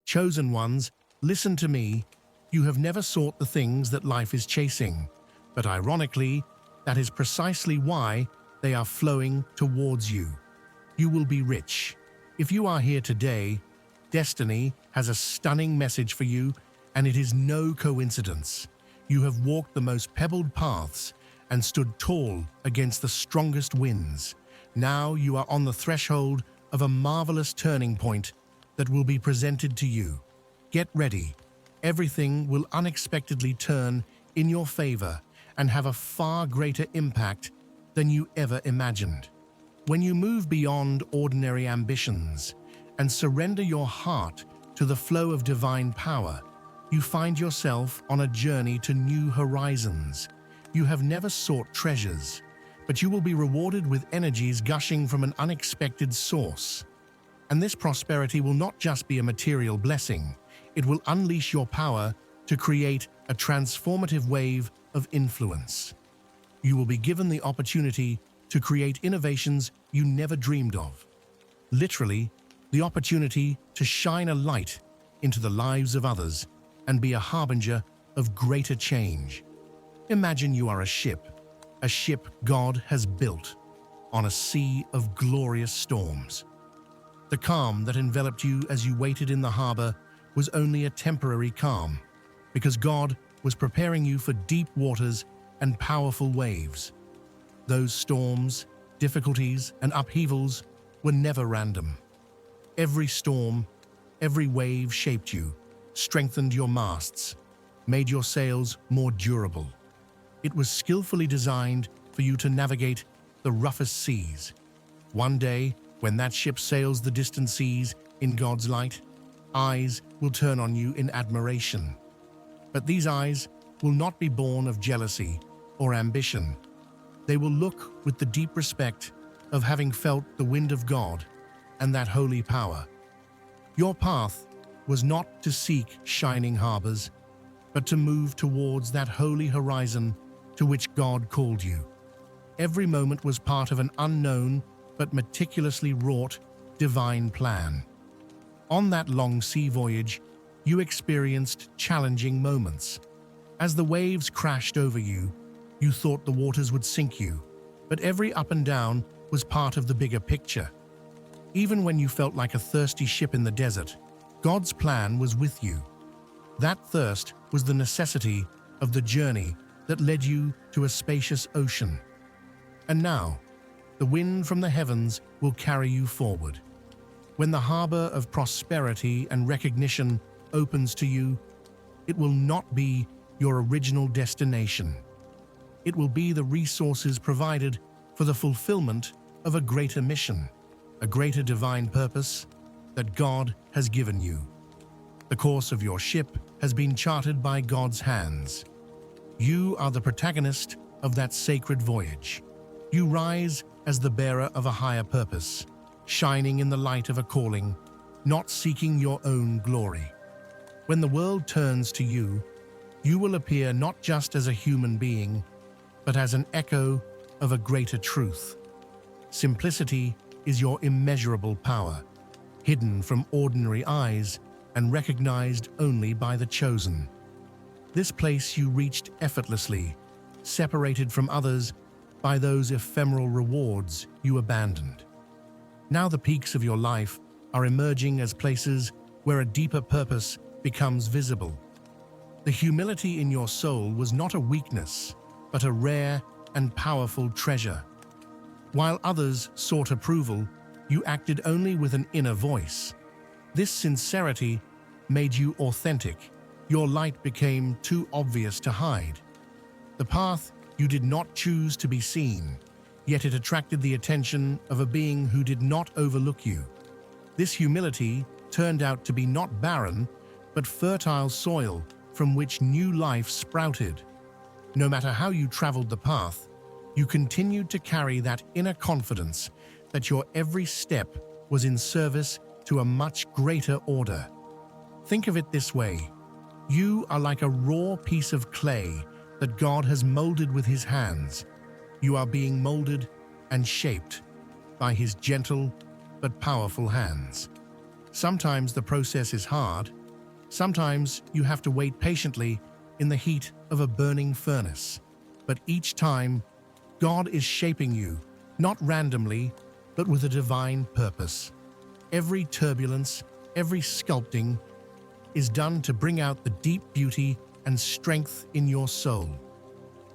Chosen ones, listen to me. You have never sought the things that life is chasing, but ironically, that is precisely why they are flowing towards you. You will be rich. If you are here today, destiny has a stunning message for you, and it is no coincidence. You have walked the most pebbled paths and stood tall against the strongest winds. Now you are on the threshold of a marvelous turning point that will be presented to you. Get ready. Everything will unexpectedly turn in your favor and have a far greater impact than you ever imagined. When you move beyond ordinary ambitions and surrender your heart to the flow of divine power, you find yourself on a journey to new horizons. You have never sought treasures, but you will be rewarded with energies gushing from an unexpected source. And this prosperity will not just be a material blessing, it will unleash your power to create a transformative wave of influence. You will be given the opportunity to create innovations you never dreamed of. Literally, the opportunity to shine a light into the lives of others and be a harbinger of greater change. Imagine you are a ship God has built on a sea of glorious storms. The calm that enveloped you as you waited in the harbor was only a temporary calm, because God was preparing you for deep waters and powerful waves. Those storms, difficulties, and upheavals were never random. Every storm, every wave shaped you, strengthened your masts, made your sails more durable. It was skillfully designed for you to navigate the roughest seas. One day, when that ship sails the distant seas in God's light, eyes will turn on you in admiration. But these eyes will not be born of jealousy or ambition. They will look with the deep respect of having felt the wind of God and that holy power. Your path was not to seek shining harbors, but to move towards that holy horizon to which God called you. Every moment was part of an unknown but meticulously wrought divine plan. On that long sea voyage, you experienced challenging moments. As the waves crashed over you, you thought the waters would sink you, but every up and down was part of the bigger picture. Even when you felt like a thirsty ship in the desert, God's plan was with you. That thirst was the necessity of the journey that led you to a spacious ocean. And now, the wind from the heavens will carry you forward. When the harbor of prosperity and recognition opens to you, it will not be your original destination. It will be the resources provided for the fulfillment of a greater mission, a greater divine purpose that God has given you. The course of your ship has been charted by God's hands. You are the protagonist of that sacred voyage. You rise as the bearer of a higher purpose, shining in the light of a calling, not seeking your own glory. When the world turns to you, you will appear not just as a human being, but as an echo of a greater truth. Simplicity is your immeasurable power, hidden from ordinary eyes and recognized only by the chosen. This place you reached effortlessly, separated from others by those ephemeral rewards you abandoned. Now the peaks of your life are emerging as places where a deeper purpose becomes visible. The humility in your soul was not a weakness, but a rare and powerful treasure. While others sought approval, you acted only with an inner voice. This sincerity made you authentic. Your light became too obvious to hide. The path you did not choose to be seen, yet it attracted the attention of a being who did not overlook you. This humility turned out to be not barren, but fertile soil from which new life sprouted. No matter how you traveled the path, you continued to carry that inner confidence that your every step was in service to a much greater order. Think of it this way: you are like a raw piece of clay that God has molded with His hands. You are being molded and shaped by His gentle but powerful hands. Sometimes the process is hard, Sometimes you have to wait patiently in the heat of a burning furnace. But each time, God is shaping you, not randomly, but with a divine purpose. Every turbulence, every sculpting is done to bring out the deep beauty and strength in your soul.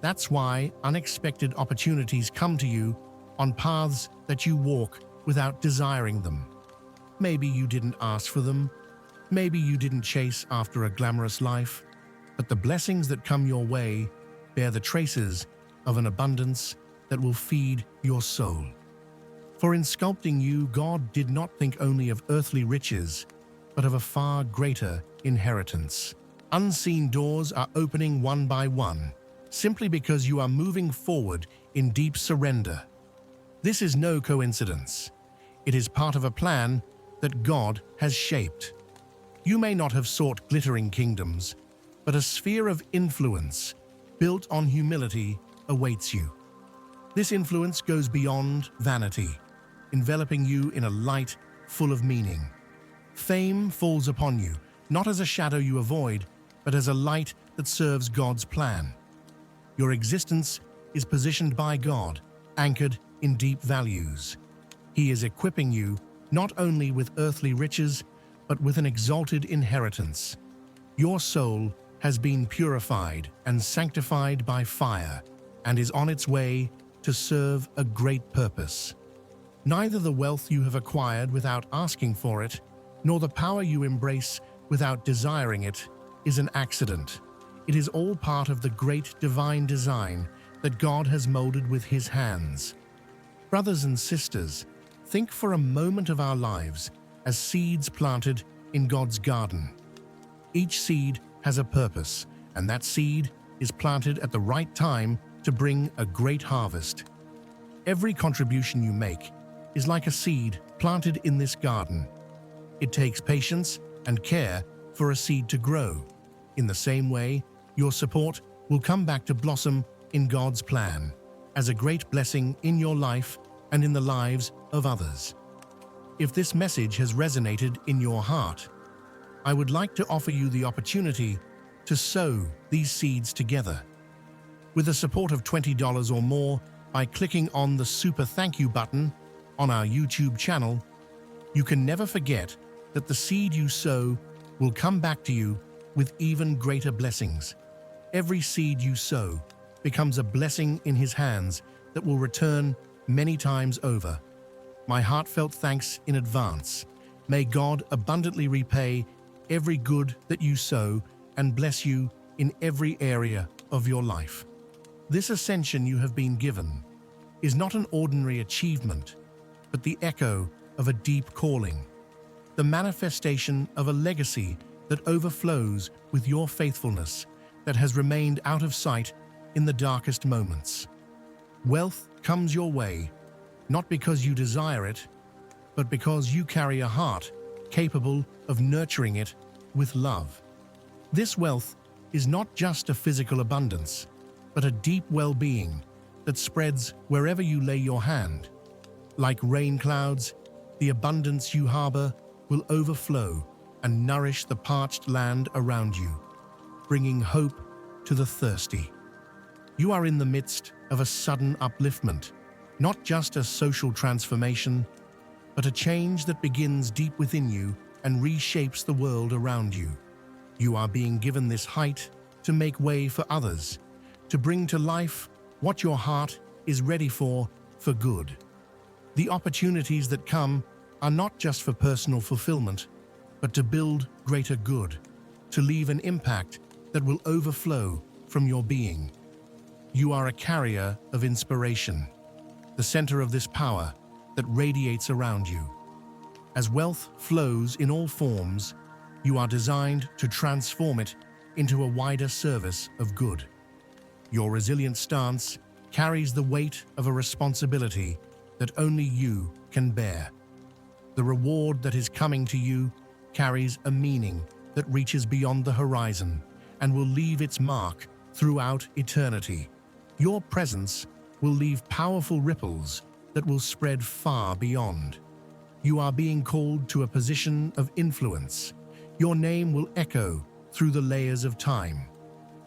That's why unexpected opportunities come to you on paths that you walk without desiring them. Maybe you didn't ask for them, maybe you didn't chase after a glamorous life, but the blessings that come your way bear the traces of an abundance that will feed your soul. For in sculpting you, God did not think only of earthly riches, but of a far greater inheritance. Unseen doors are opening one by one, simply because you are moving forward in deep surrender. This is no coincidence. It is part of a plan that God has shaped. You may not have sought glittering kingdoms, but a sphere of influence built on humility awaits you. This influence goes beyond vanity, enveloping you in a light full of meaning. Fame falls upon you, not as a shadow you avoid, but as a light that serves God's plan. Your existence is positioned by God, anchored in deep values. He is equipping you not only with earthly riches, but with an exalted inheritance. Your soul has been purified and sanctified by fire and is on its way to serve a great purpose. Neither the wealth you have acquired without asking for it, nor the power you embrace without desiring it, is an accident. It is all part of the great divine design that God has molded with His hands. Brothers and sisters, think for a moment of our lives as seeds planted in God's garden. Each seed has a purpose, and that seed is planted at the right time to bring a great harvest. Every contribution you make is like a seed planted in this garden. It takes patience and care for a seed to grow. In the same way, your support will come back to blossom in God's plan as a great blessing in your life and in the lives of others. If this message has resonated in your heart, I would like to offer you the opportunity to sow these seeds together. With a support of $20 or more, by clicking on the Super Thank You button on our YouTube channel, you can never forget that the seed you sow will come back to you with even greater blessings. Every seed you sow becomes a blessing in His hands that will return many times over. My heartfelt thanks in advance. May God abundantly repay every good that you sow and bless you in every area of your life. This ascension you have been given is not an ordinary achievement, but the echo of a deep calling, the manifestation of a legacy that overflows with your faithfulness that has remained out of sight in the darkest moments. Wealth comes your way, not because you desire it, but because you carry a heart capable of nurturing it with love. This wealth is not just a physical abundance, but a deep well-being that spreads wherever you lay your hand. Like rain clouds, the abundance you harbor will overflow and nourish the parched land around you, bringing hope to the thirsty. You are in the midst of a sudden upliftment, not just a social transformation, but a change that begins deep within you and reshapes the world around you. You are being given this height to make way for others, to bring to life what your heart is ready for good. The opportunities that come are not just for personal fulfillment, but to build greater good, to leave an impact that will overflow from your being. You are a carrier of inspiration, the center of this power that radiates around you. As wealth flows in all forms, you are designed to transform it into a wider service of good. Your resilient stance carries the weight of a responsibility that only you can bear. The reward that is coming to you carries a meaning that reaches beyond the horizon and will leave its mark throughout eternity. Your presence will leave powerful ripples that will spread far beyond. You are being called to a position of influence. Your name will echo through the layers of time.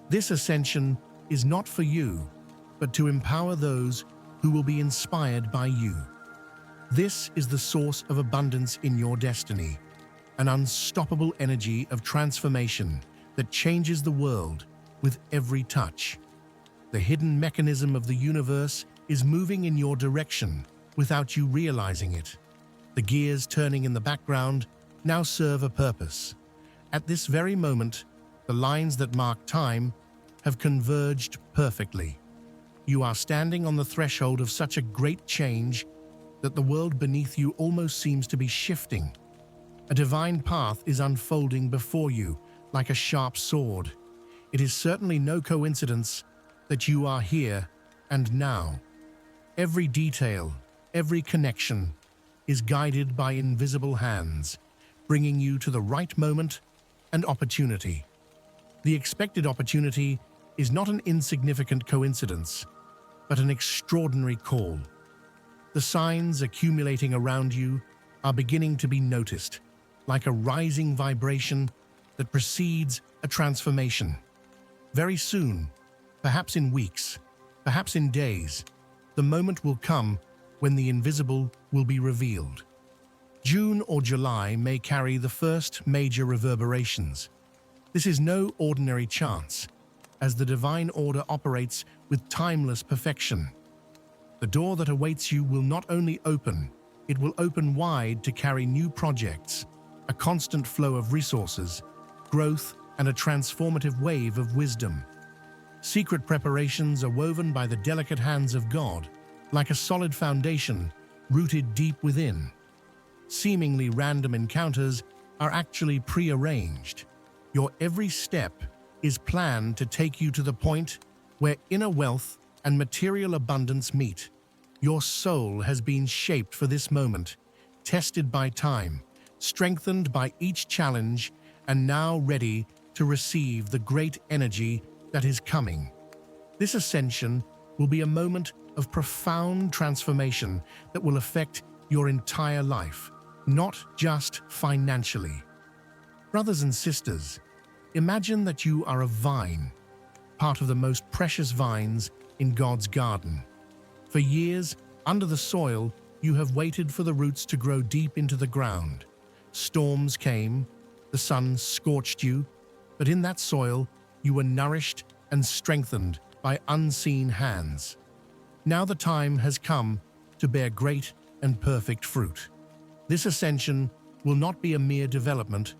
This ascension is not for you, but to empower those who will be inspired by you. This is the source of abundance in your destiny, an unstoppable energy of transformation that changes the world with every touch. The hidden mechanism of the universe is moving in your direction without you realizing it. The gears turning in the background now serve a purpose. At this very moment, the lines that mark time have converged perfectly. You are standing on the threshold of such a great change that the world beneath you almost seems to be shifting. A divine path is unfolding before you like a sharp sword. It is certainly no coincidence that you are here and now. Every detail, every connection is guided by invisible hands, bringing you to the right moment and opportunity. The expected opportunity is not an insignificant coincidence, but an extraordinary call. The signs accumulating around you are beginning to be noticed, like a rising vibration that precedes a transformation. Very soon, perhaps in weeks, perhaps in days, the moment will come when the invisible will be revealed. June or July may carry the first major reverberations. This is no ordinary chance, as the divine order operates with timeless perfection. The door that awaits you will not only open, it will open wide to carry new projects, a constant flow of resources, growth, and a transformative wave of wisdom. Secret preparations are woven by the delicate hands of God, like a solid foundation rooted deep within. Seemingly random encounters are actually pre-arranged. Your every step is planned to take you to the point where inner wealth and material abundance meet. Your soul has been shaped for this moment, tested by time, strengthened by each challenge, and now ready to receive the great energy that is coming. This ascension will be a moment of profound transformation that will affect your entire life, not just financially. Brothers and sisters, imagine that you are a vine, part of the most precious vines in God's garden. For years, under the soil, you have waited for the roots to grow deep into the ground. Storms came, the sun scorched you, but in that soil, you were nourished and strengthened by unseen hands. Now the time has come to bear great and perfect fruit. This ascension will not be a mere development,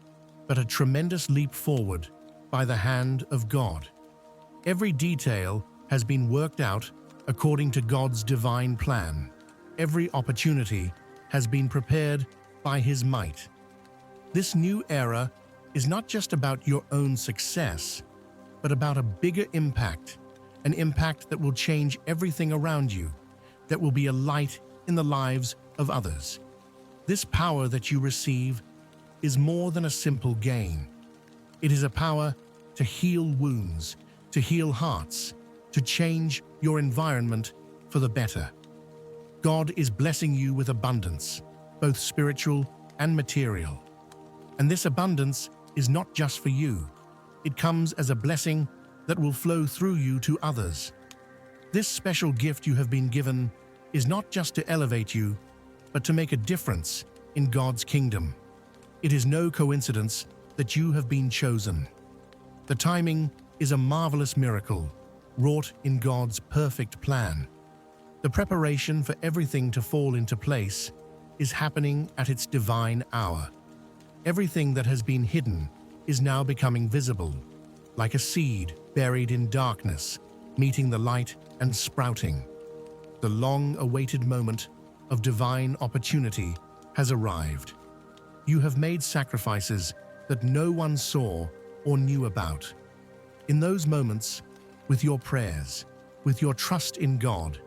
but a tremendous leap forward by the hand of God. Every detail has been worked out according to God's divine plan. Every opportunity has been prepared by His might. This new era is not just about your own success, but about a bigger impact, an impact that will change everything around you, that will be a light in the lives of others. This power that you receive is more than a simple gain. It is a power to heal wounds, to heal hearts, to change your environment for the better. God is blessing you with abundance, both spiritual and material. And this abundance is not just for you. It comes as a blessing that will flow through you to others. This special gift you have been given is not just to elevate you, but to make a difference in God's kingdom. It is no coincidence that you have been chosen. The timing is a marvelous miracle, wrought in God's perfect plan. The preparation for everything to fall into place is happening at its divine hour. Everything that has been hidden is now becoming visible, like a seed buried in darkness, meeting the light and sprouting. The long-awaited moment of divine opportunity has arrived. You have made sacrifices that no one saw or knew about. In those moments, with your prayers, with your trust in God,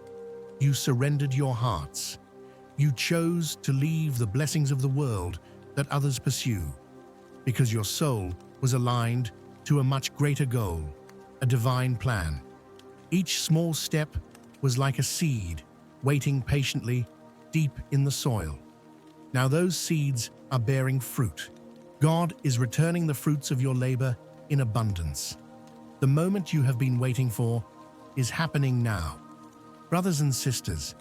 you surrendered your hearts. You chose to leave the blessings of the world that others pursue, because your soul was aligned to a much greater goal, a divine plan. Each small step was like a seed, waiting patiently deep in the soil. Now those seeds are bearing fruit. God is returning the fruits of your labor in abundance. The moment you have been waiting for is happening now. Brothers and sisters,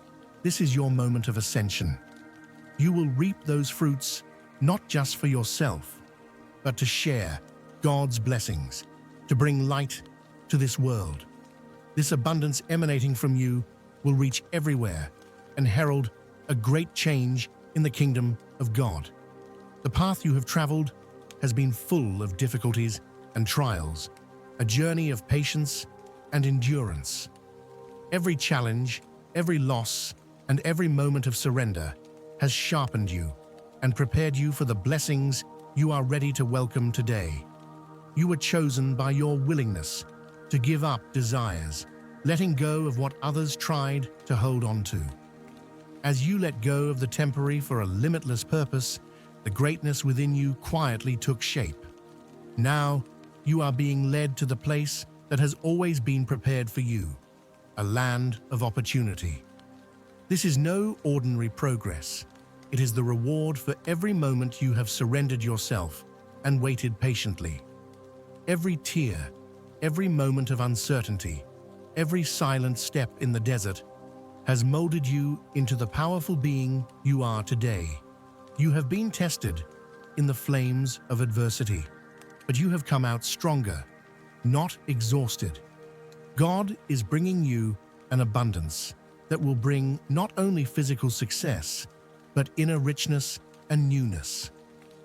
this is your moment of ascension. You will reap those fruits not just for yourself, but to share God's blessings, to bring light to this world. This abundance emanating from you will reach everywhere and herald a great change in the kingdom of God. The path you have traveled has been full of difficulties and trials, a journey of patience and endurance. Every challenge, every loss, and every moment of surrender has sharpened you and prepared you for the blessings you are ready to welcome today. You were chosen by your willingness to give up desires, letting go of what others tried to hold on to. As you let go of the temporary for a limitless purpose, the greatness within you quietly took shape. Now, you are being led to the place that has always been prepared for you, a land of opportunity. This is no ordinary progress. It is the reward for every moment you have surrendered yourself and waited patiently. Every tear, every moment of uncertainty, every silent step in the desert has molded you into the powerful being you are today. You have been tested in the flames of adversity, but you have come out stronger, not exhausted. God is bringing you an abundance that will bring not only physical success, but inner richness and newness.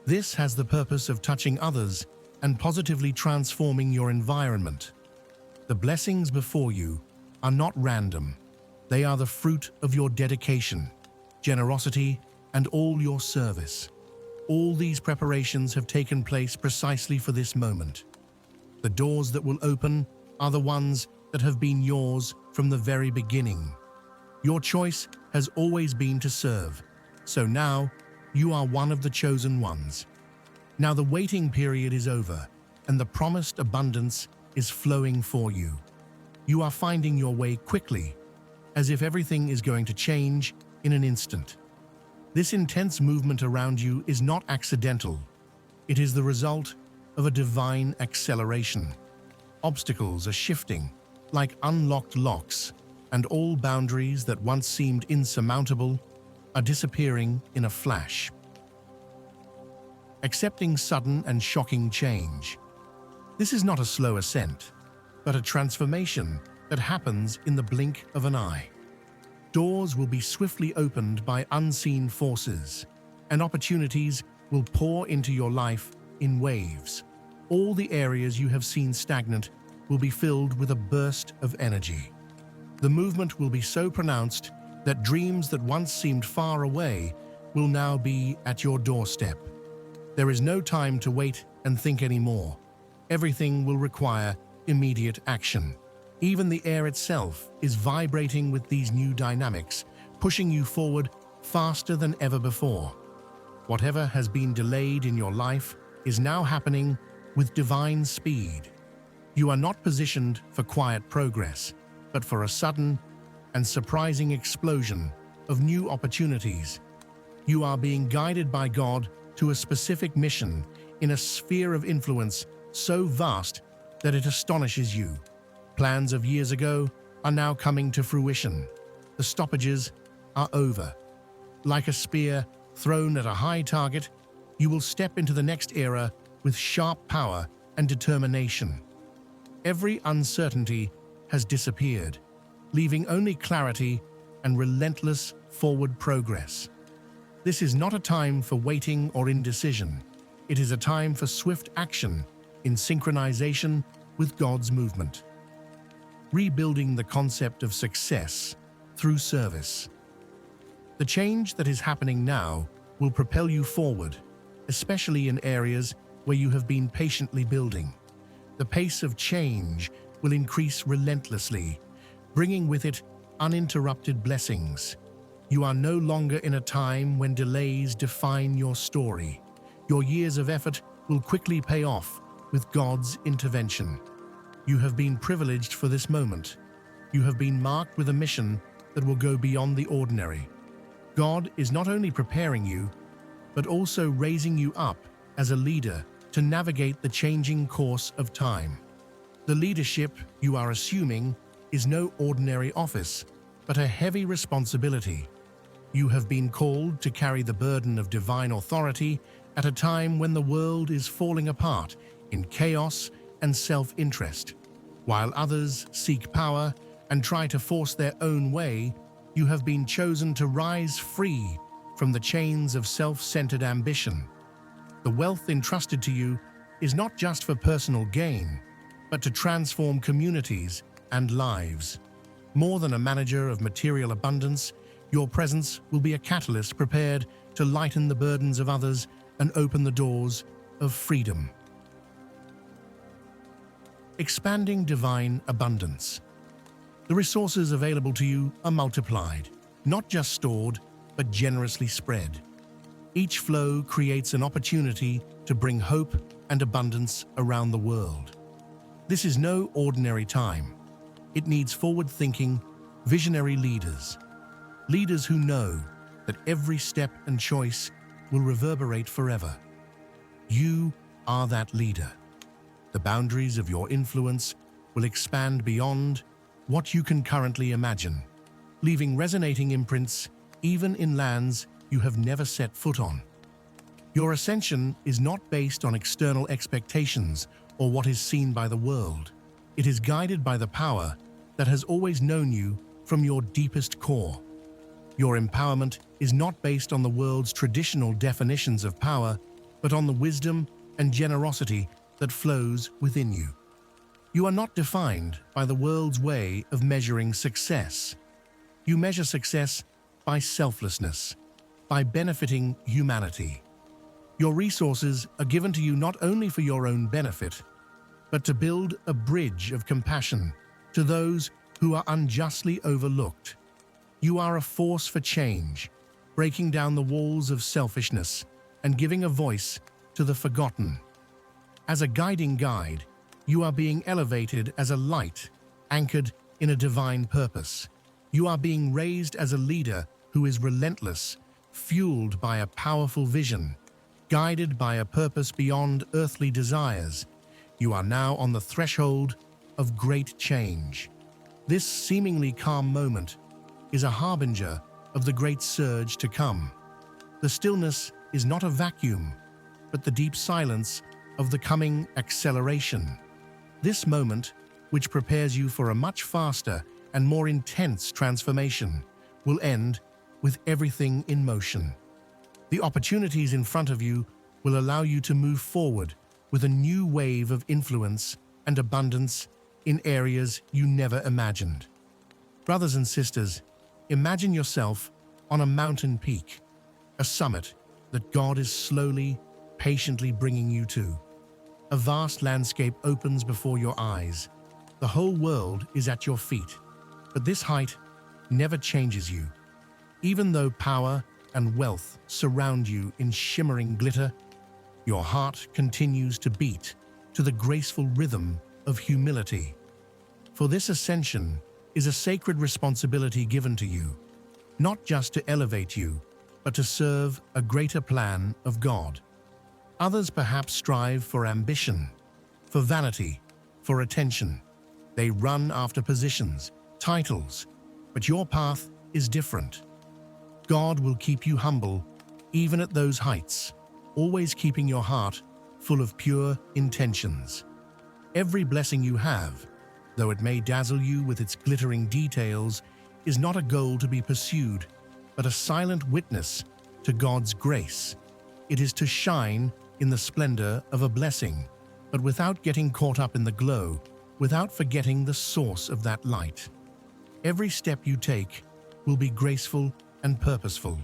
This has the purpose of touching others and positively transforming your environment. The blessings before you are not random. They are the fruit of your dedication, generosity, and all your service. All these preparations have taken place precisely for this moment. The doors that will open are the ones that have been yours from the very beginning. Your choice has always been to serve, so now you are one of the chosen ones. Now the waiting period is over, and the promised abundance is flowing for you. You are finding your way quickly, as if everything is going to change in an instant. This intense movement around you is not accidental. It is the result of a divine acceleration. Obstacles are shifting like unlocked locks, and all boundaries that once seemed insurmountable are disappearing in a flash. Accepting sudden and shocking change. This is not a slow ascent, but a transformation that happens in the blink of an eye. Doors will be swiftly opened by unseen forces, and opportunities will pour into your life in waves. All the areas you have seen stagnant will be filled with a burst of energy. The movement will be so pronounced that dreams that once seemed far away will now be at your doorstep. There is no time to wait and think anymore. Everything will require immediate action. Even the air itself is vibrating with these new dynamics, pushing you forward faster than ever before. Whatever has been delayed in your life is now happening with divine speed. You are not positioned for quiet progress, but for a sudden and surprising explosion of new opportunities. You are being guided by God to a specific mission in a sphere of influence so vast that it astonishes you. Plans of years ago are now coming to fruition. The stoppages are over. Like a spear thrown at a high target, you will step into the next era with sharp power and determination. Every uncertainty has disappeared, leaving only clarity and relentless forward progress. This is not a time for waiting or indecision. It is a time for swift action in synchronization with God's movement. Rebuilding the concept of success through service. The change that is happening now will propel you forward, especially in areas where you have been patiently building. The pace of change will increase relentlessly, bringing with it uninterrupted blessings. You are no longer in a time when delays define your story. Your years of effort will quickly pay off with God's intervention. You have been privileged for this moment. You have been marked with a mission that will go beyond the ordinary. God is not only preparing you, but also raising you up as a leader to navigate the changing course of time. The leadership you are assuming is no ordinary office, but a heavy responsibility. You have been called to carry the burden of divine authority at a time when the world is falling apart in chaos and self-interest. While others seek power and try to force their own way, you have been chosen to rise free from the chains of self-centered ambition. The wealth entrusted to you is not just for personal gain, but to transform communities and lives. More than a manager of material abundance, your presence will be a catalyst prepared to lighten the burdens of others and open the doors of freedom. Expanding divine abundance. The resources available to you are multiplied, not just stored, but generously spread. Each flow creates an opportunity to bring hope and abundance around the world. This is no ordinary time. It needs forward-thinking, visionary leaders. Leaders who know that every step and choice will reverberate forever. You are that leader. The boundaries of your influence will expand beyond what you can currently imagine, leaving resonating imprints even in lands you have never set foot on. Your ascension is not based on external expectations or what is seen by the world. It is guided by the power that has always known you from your deepest core. Your empowerment is not based on the world's traditional definitions of power, but on the wisdom and generosity that flows within you. You are not defined by the world's way of measuring success. You measure success by selflessness, by benefiting humanity. Your resources are given to you not only for your own benefit, but to build a bridge of compassion to those who are unjustly overlooked. You are a force for change, breaking down the walls of selfishness and giving a voice to the forgotten. As a guiding guide, you are being elevated as a light, anchored in a divine purpose. You are being raised as a leader who is relentless, fueled by a powerful vision, guided by a purpose beyond earthly desires. You are now on the threshold of great change. This seemingly calm moment is a harbinger of the great surge to come. The stillness is not a vacuum, but the deep silence of the coming acceleration. This moment, which prepares you for a much faster and more intense transformation, will end with everything in motion. The opportunities in front of you will allow you to move forward with a new wave of influence and abundance in areas you never imagined. Brothers and sisters, imagine yourself on a mountain peak, a summit that God is slowly, patiently bringing you to. A vast landscape opens before your eyes. The whole world is at your feet, but this height never changes you. Even though power and wealth surround you in shimmering glitter, your heart continues to beat to the graceful rhythm of humility. For this ascension is a sacred responsibility given to you, not just to elevate you, but to serve a greater plan of God. Others perhaps strive for ambition, for vanity, for attention. They run after positions, titles, but your path is different. God will keep you humble, even at those heights, always keeping your heart full of pure intentions. Every blessing you have, though it may dazzle you with its glittering details, is not a goal to be pursued, but a silent witness to God's grace. It is to shine in the splendor of a blessing, but without getting caught up in the glow, without forgetting the source of that light. Every step you take will be graceful and purposeful.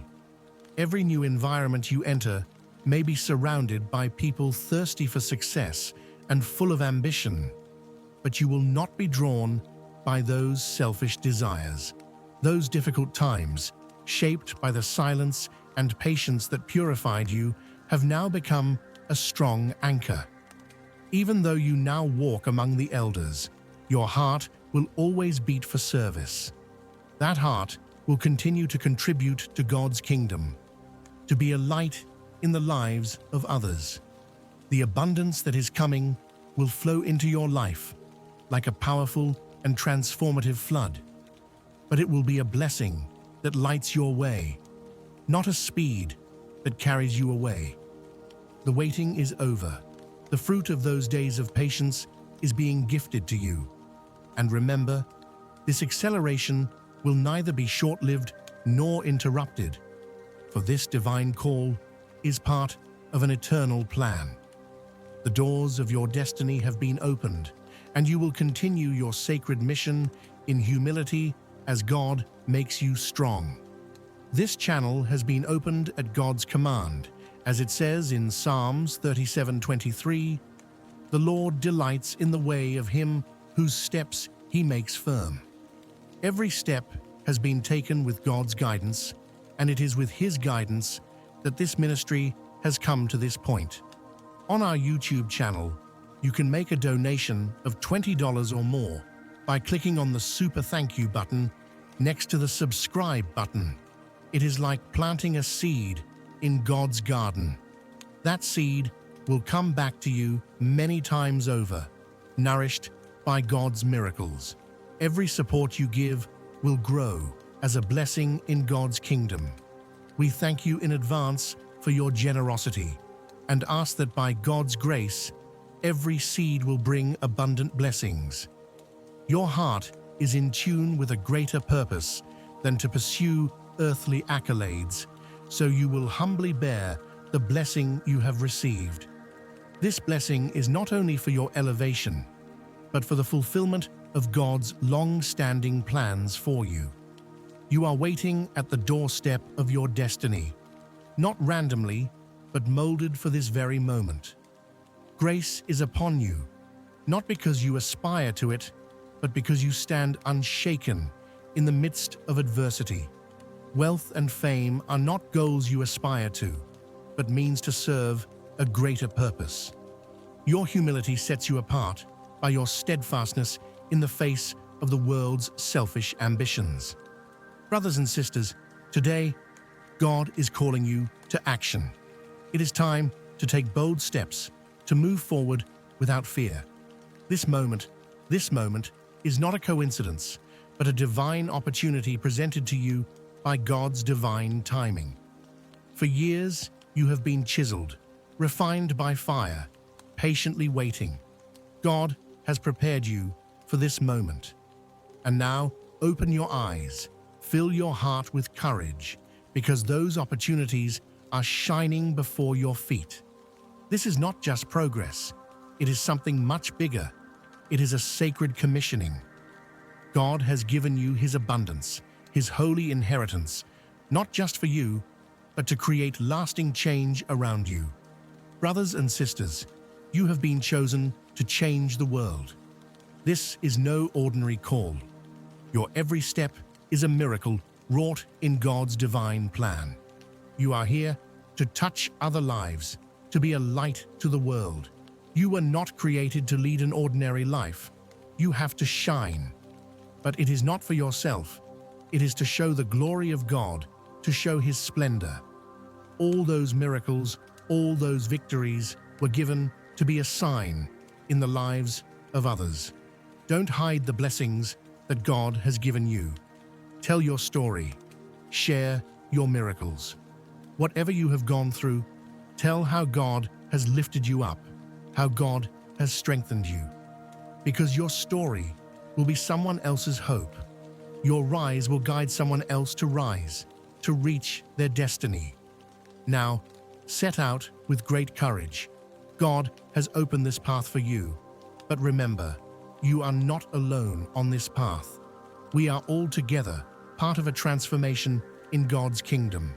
Every new environment you enter may be surrounded by people thirsty for success and full of ambition, but you will not be drawn by those selfish desires. Those difficult times, shaped by the silence and patience that purified you, have now become a strong anchor. Even though you now walk among the elders, your heart will always beat for service. That heart will continue to contribute to God's kingdom, to be a light in the lives of others. The abundance that is coming will flow into your life like a powerful and transformative flood. But it will be a blessing that lights your way, not a speed that carries you away. The waiting is over. The fruit of those days of patience is being gifted to you. And remember, this acceleration will neither be short-lived nor interrupted, for this divine call is part of an eternal plan. The doors of your destiny have been opened, and you will continue your sacred mission in humility as God makes you strong. This channel has been opened at God's command, as it says in Psalms 37:23, "The Lord delights in the way of him whose steps he makes firm." Every step has been taken with God's guidance, and it is with his guidance that this ministry has come to this point. On our YouTube channel, you can make a donation of $20 or more by clicking on the Super Thank You button next to the subscribe button. It is like planting a seed in God's garden. That seed will come back to you many times over, nourished by God's miracles. Every support you give will grow as a blessing in God's kingdom. We thank you in advance for your generosity and ask that by God's grace, every seed will bring abundant blessings. Your heart is in tune with a greater purpose than to pursue earthly accolades, so you will humbly bear the blessing you have received. This blessing is not only for your elevation, but for the fulfillment of God's long-standing plans for you. You are waiting at the doorstep of your destiny, not randomly, but molded for this very moment. Grace is upon you, not because you aspire to it, but because you stand unshaken in the midst of adversity. Wealth and fame are not goals you aspire to, but means to serve a greater purpose. Your humility sets you apart by your steadfastness in the face of the world's selfish ambitions. Brothers and sisters, today, God is calling you to action. It is time to take bold steps, to move forward without fear. This moment is not a coincidence, but a divine opportunity presented to you by God's divine timing. For years, you have been chiseled, refined by fire, patiently waiting. God has prepared you for this moment. And now, open your eyes, fill your heart with courage, because those opportunities are shining before your feet. This is not just progress, it is something much bigger. It is a sacred commissioning. God has given you his abundance, his holy inheritance, not just for you, but to create lasting change around you. Brothers and sisters, you have been chosen to change the world. This is no ordinary call. Your every step is a miracle wrought in God's divine plan. You are here to touch other lives, to be a light to the world. You were not created to lead an ordinary life. You have to shine. But it is not for yourself. It is to show the glory of God, to show his splendor. All those miracles, all those victories were given to be a sign in the lives of others. Don't hide the blessings that God has given you. Tell your story. Share your miracles. Whatever you have gone through, tell how God has lifted you up, how God has strengthened you. Because your story will be someone else's hope. Your rise will guide someone else to rise, to reach their destiny. Now, set out with great courage. God has opened this path for you. But remember, you are not alone on this path. We are all together, part of a transformation in God's kingdom.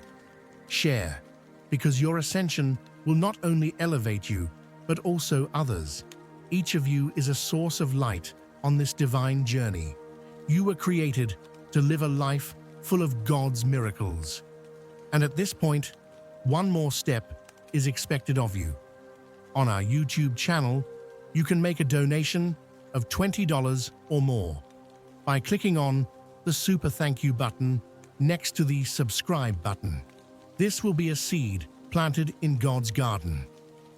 Share, because your ascension will not only elevate you, but also others. Each of you is a source of light on this divine journey. You were created to live a life full of God's miracles. And at this point, one more step is expected of you. On our YouTube channel, you can make a donation of $20 or more by clicking on the Super Thank You button next to the subscribe button. This will be a seed planted in God's garden.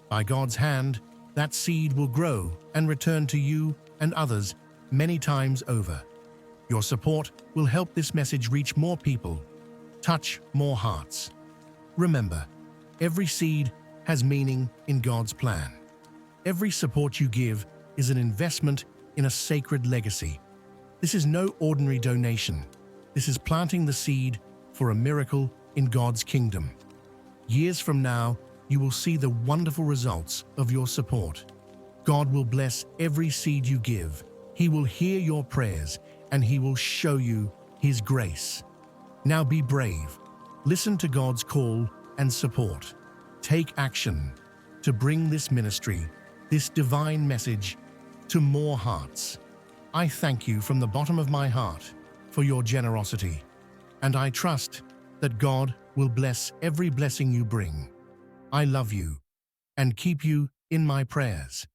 By God's hand, that seed will grow and return to you and others many times over. Your support will help this message reach more people, touch more hearts. Remember, every seed has meaning in God's plan. Every support you give is an investment in a sacred legacy. This is no ordinary donation. This is planting the seed for a miracle in God's kingdom. Years from now, you will see the wonderful results of your support. God will bless every seed you give. He will hear your prayers, and He will show you His grace. Now be brave. Listen to God's call and support. Take action to bring this ministry, this divine message, to more hearts. I thank you from the bottom of my heart for your generosity, and I trust that God will bless every blessing you bring. I love you and keep you in my prayers.